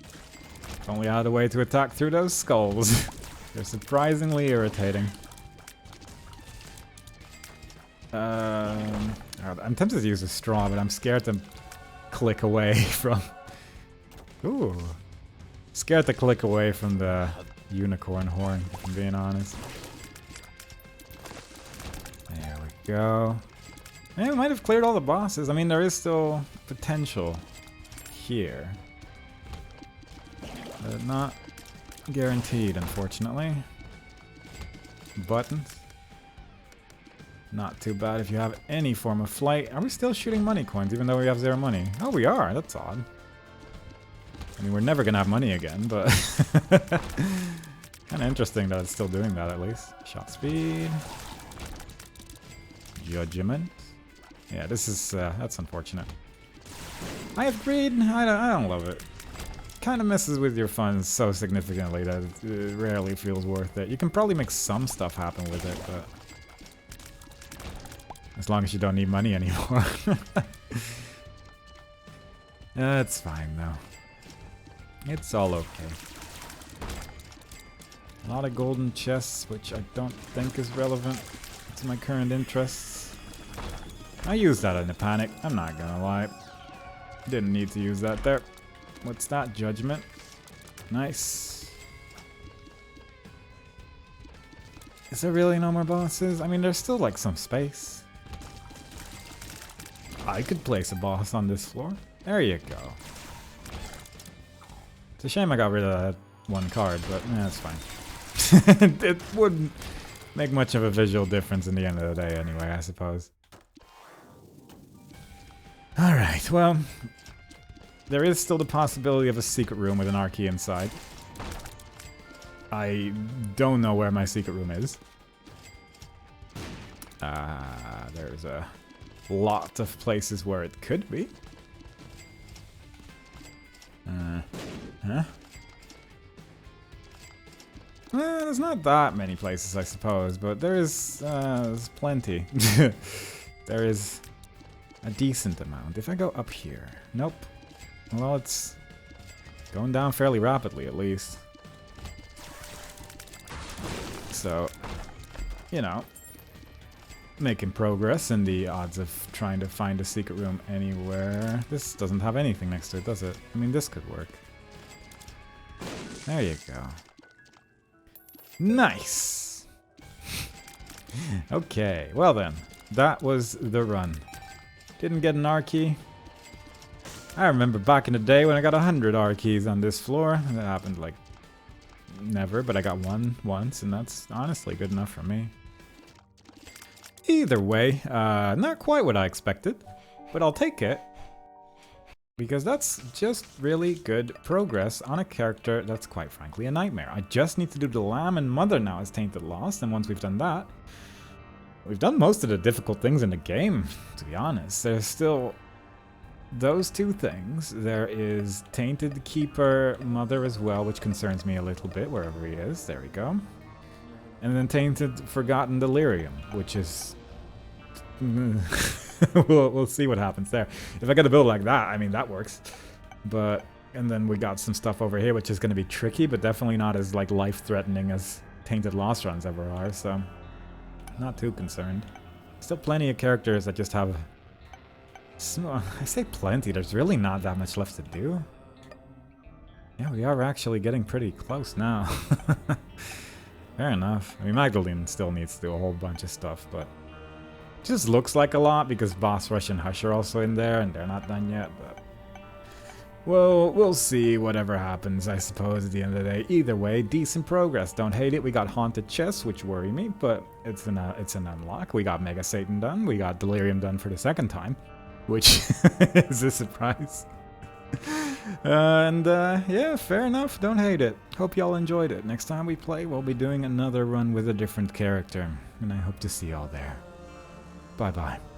If only I had a way to attack through those skulls. They're surprisingly irritating. I'm tempted to use a straw, but I'm scared to click away from... Ooh. Scared to click away from the unicorn horn, if I'm being honest. There we go. Yeah, we might have cleared all the bosses. I mean, there is still potential here. But not guaranteed, unfortunately. Buttons. Not too bad if you have any form of flight. Are we still shooting money coins even though we have 0 money? Oh, we are. That's odd. I mean, we're never gonna have money again, but... Kinda interesting that it's still doing that, at least. Shot speed. Judgment. Yeah, this is, that's unfortunate. I have greed. I don't love it. Kind of messes with your funds so significantly that it rarely feels worth it. You can probably make some stuff happen with it, but... As long as you don't need money anymore. It's fine, though. It's all okay. A lot of golden chests, which I don't think is relevant to my current interests. I used that in a panic, I'm not gonna lie. Didn't need to use that there. What's that? Judgment. Nice. Is there really no more bosses? I mean, there's still like some space. I could place a boss on this floor. There you go. It's a shame I got rid of that one card, but that's fine. It wouldn't make much of a visual difference in the end of the day anyway, I suppose. Alright, well... There is still the possibility of a secret room with an Archie inside. I don't know where my secret room is. There's a lot of places where it could be. Huh? There's not that many places, I suppose, but there's plenty. There is a decent amount. If I go up here... Nope. Well, it's going down fairly rapidly, at least. So, you know, making progress in the odds of trying to find a secret room anywhere. This doesn't have anything next to it, does it? I mean, this could work. There you go. Nice! Okay, well then, that was the run. Didn't get an R-key. I remember back in the day when I got 100 R-keys on this floor. That happened like never, but I got one once, and that's honestly good enough for me. Either way, not quite what I expected, but I'll take it. Because that's just really good progress on a character that's quite frankly a nightmare. I just need to do the Lamb and Mother now as Tainted Lost, and once we've done that, we've done most of the difficult things in the game, to be honest. There's still those two things. There is Tainted Keeper Mother as well, which concerns me a little bit, wherever he is. There we go. And then Tainted Forgotten Delirium, which is... we'll see what happens there. If I get a build like that, I mean, that works. But, and then we got some stuff over here, which is going to be tricky, but definitely not as, like, life-threatening as Tainted Lost runs ever are, so not too concerned. Still plenty of characters that just have... I say plenty, there's really not that much left to do. Yeah, we are actually getting pretty close now. Fair enough. I mean, Magdalene still needs to do a whole bunch of stuff, but... just looks like a lot because Boss Rush and Hush are also in there, and they're not done yet, but... well, we'll see whatever happens, I suppose, at the end of the day. Either way, decent progress. Don't hate it. We got Haunted Chests, which worry me, but it's an unlock. We got Mega Satan done. We got Delirium done for the second time, which is a surprise. Yeah, fair enough. Don't hate it. Hope y'all enjoyed it. Next time we play, we'll be doing another run with a different character, and I hope to see y'all there. Bye-bye.